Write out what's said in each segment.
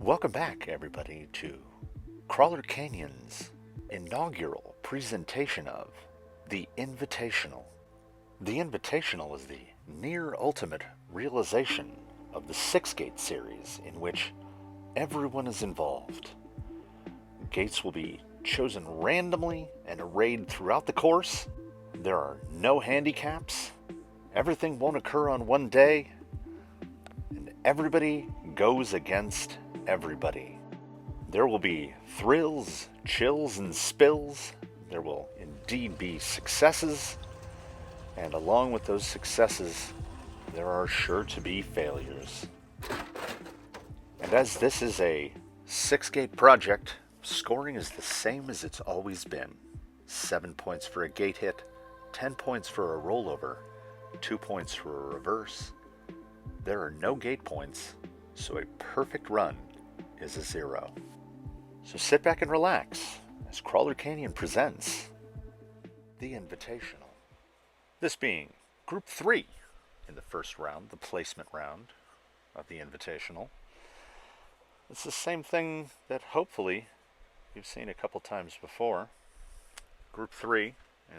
Welcome back, everybody, to Crawler Canyon's inaugural presentation of the Invitational. The Invitational is the near ultimate realization of the six-gate series in which everyone is involved. Gates will be chosen randomly and arrayed throughout the course. There are no handicaps. Everything won't occur on one day. And everybody goes against everybody. There will be thrills, chills, and spills. There will indeed be successes. And along with those successes, there are sure to be failures. And as this is a six-gate project, scoring is the same as it's always been. 7 points for a gate hit, 10 points for a rollover, 2 points for a reverse. There are no gate points, so a perfect run is a 0. So sit back and relax as Crawler Canyon presents the Invitational. This being Group 3 in the first round, the placement round of the Invitational. It's the same thing that hopefully you've seen a couple times before. Group 3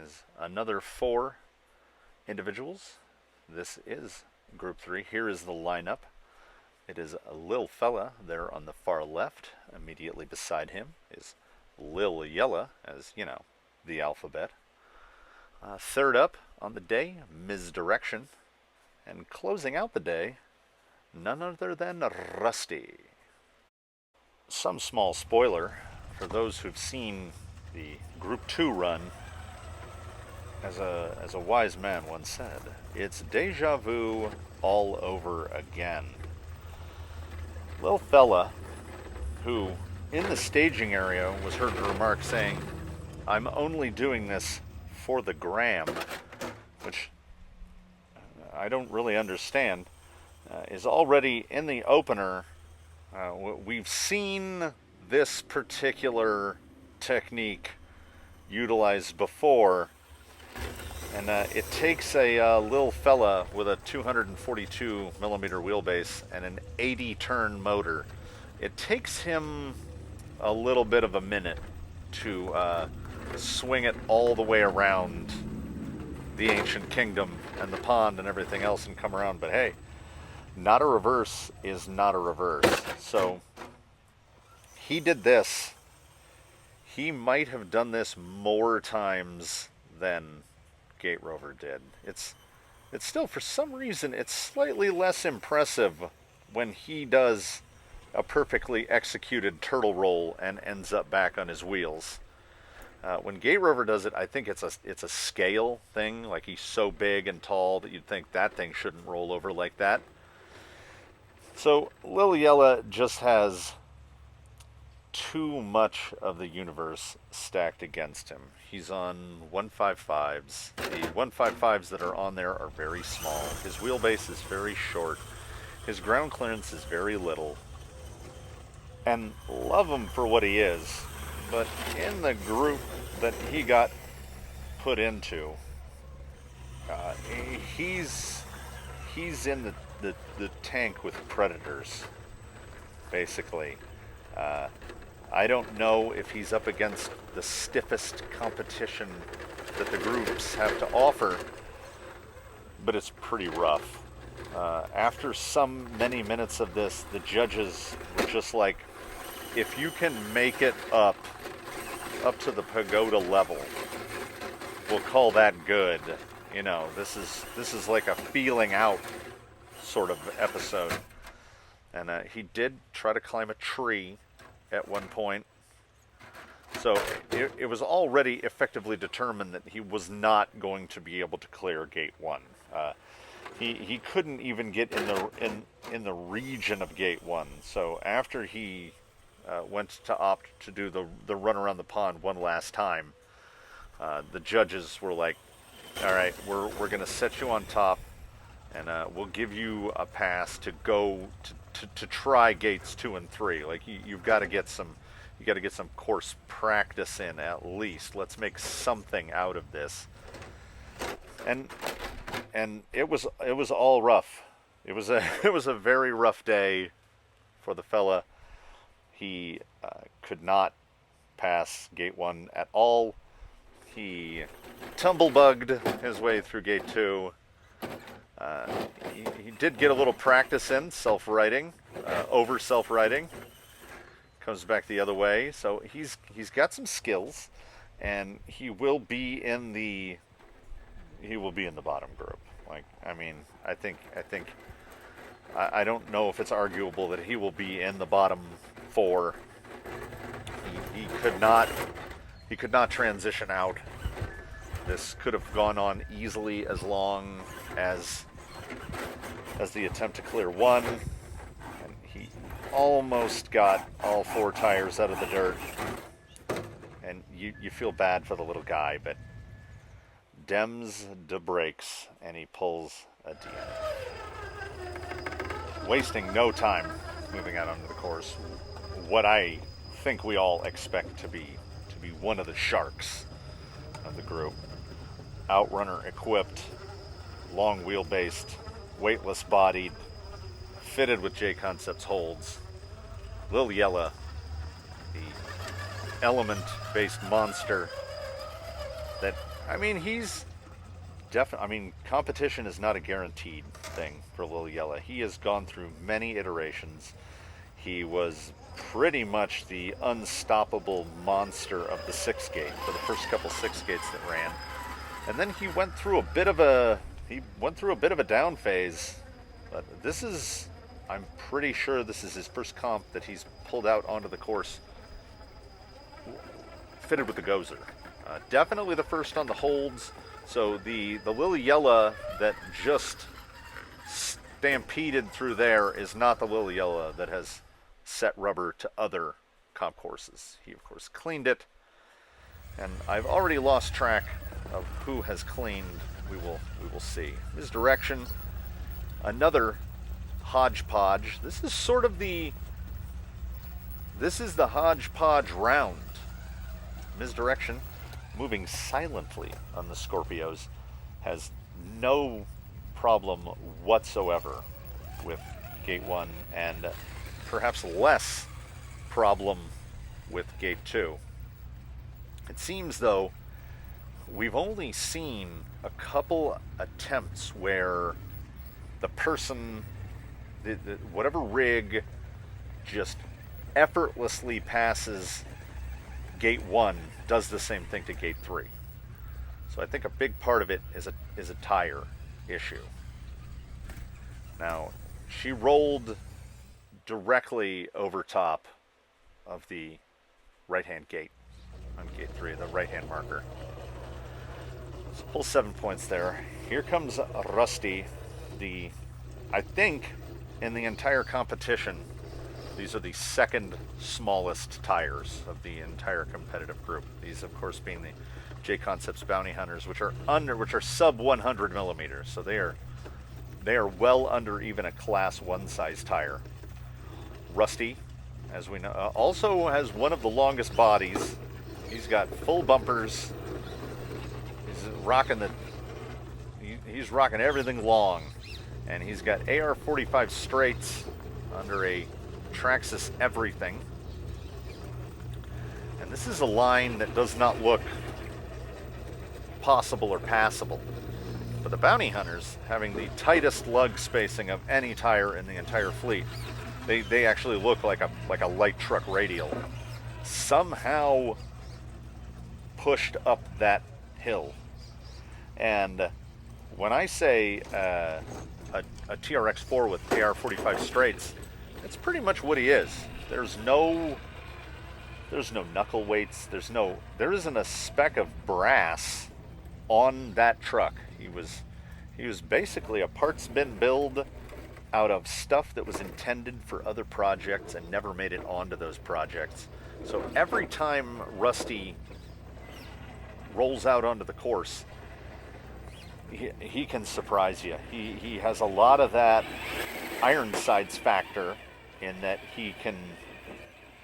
is another 4 individuals. This is Group 3. Here is the lineup. It is a Lil Fella there on the far left. Immediately beside him is Lil Yella, as you know, the alphabet. Third up on the day, Misdirection. And closing out the day, none other than Rusty. Some small spoiler for those who've seen the Group 2 run. As a wise man once said, it's deja vu all over again. Lil Fella, who in the staging area was heard to remark saying, "I'm only doing this for the gram," which I don't really understand, is already in the opener. We've seen this particular technique utilized before. And it takes a Lil Fella with a 242 millimeter wheelbase and an 80 turn motor. It takes him a little bit of a minute to swing it all the way around the ancient kingdom and the pond and everything else and come around. But hey, not a reverse is not a reverse. So he did this. He might have done this more times than Gate Rover did. It's still, for some reason, it's slightly less impressive when he does a perfectly executed turtle roll and ends up back on his wheels. When Gate Rover does it, I think it's a scale thing. Like, he's so big and tall that you'd think that thing shouldn't roll over like that. So Lil Yella just has too much of the universe stacked against him. He's on 155s. The 155s that are on there are very small. His wheelbase is very short. His ground clearance is very little. And love him for what he is, but in the group that he got put into, he's in the tank with predators, basically. I don't know if he's up against the stiffest competition that the groups have to offer, but it's pretty rough. After many minutes of this, the judges were just like, if you can make it up to the pagoda level, we'll call that good. You know, this is like a feeling out sort of episode. And he did try to climb a tree at one point. So it was already effectively determined that he was not going to be able to clear Gate 1. He couldn't even get in the region of Gate 1. So after he went to opt to do the run around the pond one last time, the judges were like, all right, we're going to set you on top, and we'll give you a pass to go to try gates 2 and 3. Like, you've got to get some course practice in at least. Let's make something out of this. And it was all rough. It was a very rough day for the fella. He could not pass gate 1 at all. He tumblebugged his way through gate 2. He did get a little practice in self-righting, over self-righting. Comes back the other way, so he's got some skills, and he will be in the bottom group. Like, I mean, I don't know if it's arguable that he will be in the bottom 4. He could not transition out. This could have gone on easily as long as the attempt to clear 1. And he almost got all 4 tires out of the dirt. And you feel bad for the little guy, but Dems de brakes, and he pulls a DNF. Wasting no time moving out onto the course. What I think we all expect to be one of the sharks of the group. Outrunner equipped, long wheel-based, weightless bodied, fitted with JConcepts holds. Lil Yella, the element-based monster that, I mean, he's definitely, I mean, competition is not a guaranteed thing for Lil Yella. He has gone through many iterations. He was pretty much the unstoppable monster of the 6 gate for the first couple 6 gates that ran. And then he went through a bit of a down phase. But this is, I'm pretty sure this is his first comp that he's pulled out onto the course fitted with the Gozer. Definitely the first on the holds. So the Lil Yella that just stampeded through there is not the Lil Yella that has set rubber to other comp courses. He of course cleaned it, and I've already lost track of who has cleaned. We will see. Misdirection, another hodgepodge. This is the hodgepodge round. Misdirection, moving silently on the Scorpios, has no problem whatsoever with gate 1, and perhaps less problem with gate 2. It seems, though, we've only seen a couple attempts where the person, whatever rig, just effortlessly passes gate 1, does the same thing to gate 3. So I think a big part of it is a tire issue. Now, she rolled directly over top of the right-hand gate on gate 3, the right-hand marker. So full 7 points there. Here comes Rusty, I think in the entire competition, these are the second smallest tires of the entire competitive group. These, of course, being the JConcepts Bounty Hunters, which are sub 100 millimeters. So they are well under even a class 1 size tire. Rusty, as we know, also has one of the longest bodies. He's got full bumpers. He's rocking everything long, and he's got AR45 straights under a Traxxas everything. And this is a line that does not look possible or passable. But the Bounty Hunters, having the tightest lug spacing of any tire in the entire fleet, they actually look like a light truck radial, somehow pushed up that hill. And when I say a TRX-4 with AR45 straights, that's pretty much what he is. There's no knuckle weights. There isn't a speck of brass on that truck. He was basically a parts bin build out of stuff that was intended for other projects and never made it onto those projects. So every time Rusty rolls out onto the course, he can surprise you. He has a lot of that Ironsides factor in that he can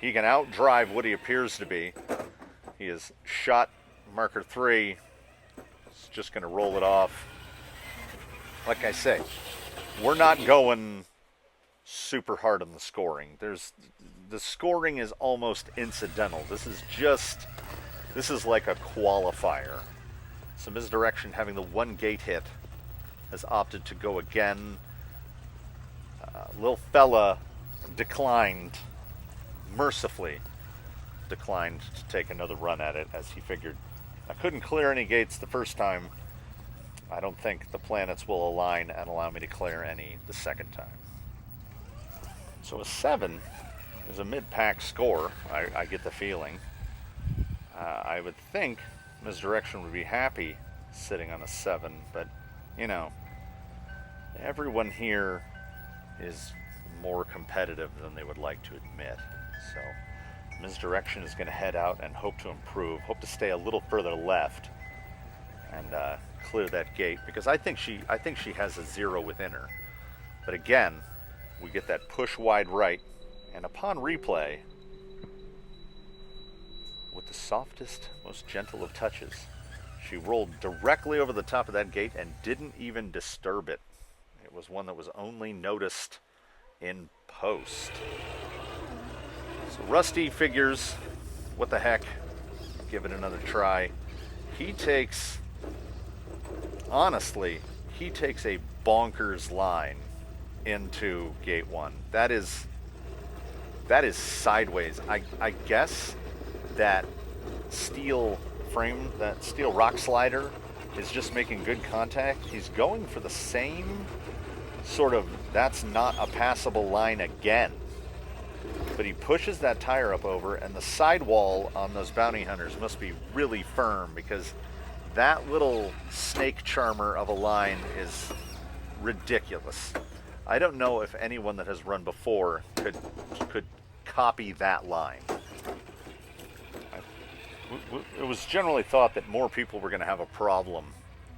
outdrive what he appears to be. He is shot marker 3. He's just going to roll it off. Like I say, we're not going super hard on the scoring. the scoring is almost incidental. This is like a qualifier. So Misdirection, having the one gate hit, has opted to go again. Lil Fella declined, mercifully declined to take another run at it, as he figured, I couldn't clear any gates the first time. I don't think the planets will align and allow me to clear any the second time. So a 7 is a mid-pack score, I get the feeling. I would think Misdirection would be happy sitting on a 7, but, you know, everyone here is more competitive than they would like to admit. So Misdirection is going to head out and hope to improve, hope to stay a little further left and clear that gate, because I think she has a 0 within her. But again, we get that push wide right, and upon replay, with the softest, most gentle of touches, she rolled directly over the top of that gate and didn't even disturb it. It was one that was only noticed in post. So Rusty figures, what the heck, give it another try. He takes, honestly, he takes a bonkers line into gate 1. That is sideways. I guess that steel frame, that steel rock slider is just making good contact. He's going for the same sort of, that's not a passable line again. But he pushes that tire up over, and the sidewall on those bounty hunters must be really firm, because that little snake charmer of a line is ridiculous. I don't know if anyone that has run before could copy that line. It was generally thought that more people were going to have a problem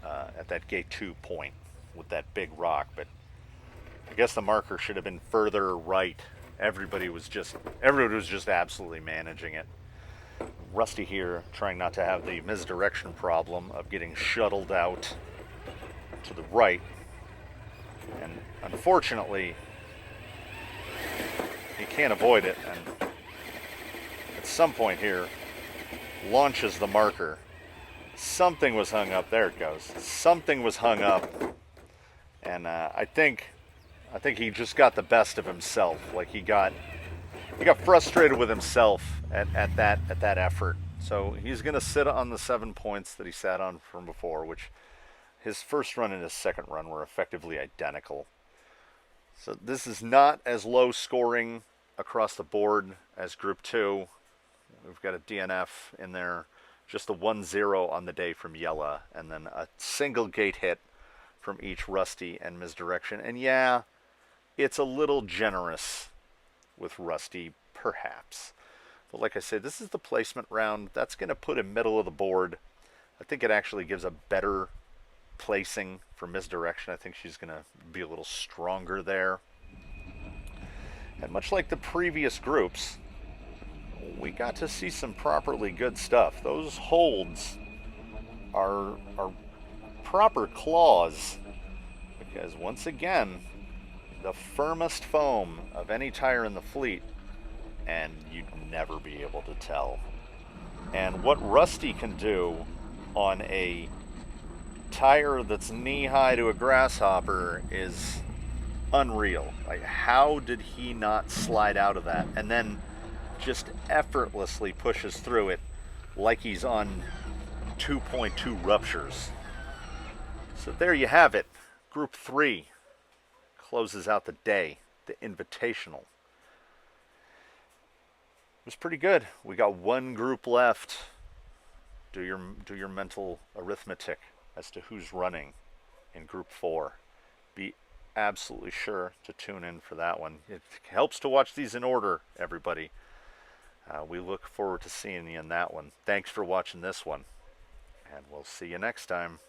at that gate 2 point with that big rock, but I guess the marker should have been further right. Everybody was just absolutely managing it. Rusty here trying not to have the Misdirection problem of getting shuttled out to the right, and unfortunately he can't avoid it, and at some point here launches the marker. Something was hung up. There it goes. Something was hung up, and I think he just got the best of himself. Like he got frustrated with himself at that effort. So he's going to sit on the 7 points that he sat on from before, which his first run and his second run were effectively identical. So this is not as low scoring across the board as Group 2. We've got a DNF in there, just a 1-0 on the day from Yella, and then a single gate hit from each Rusty and Misdirection. And yeah, it's a little generous with Rusty, perhaps. But like I said, this is the placement round. That's going to put him middle of the board. I think it actually gives a better placing for Misdirection. I think she's going to be a little stronger there. And much like the previous groups, we got to see some properly good stuff. Those holds are proper claws, because once again, the firmest foam of any tire in the fleet, and you'd never be able to tell. And what Rusty can do on a tire that's knee-high to a grasshopper is unreal. Like, how did he not slide out of that and then just effortlessly pushes through it like he's on 2.2 ruptures? So there you have it. Group 3 closes out the day, the Invitational. It was pretty good. We got one group left. Do your mental arithmetic as to who's running in Group 4. Be absolutely sure to tune in for that one. It helps to watch these in order, everybody. We look forward to seeing you in that one. Thanks for watching this one, and we'll see you next time.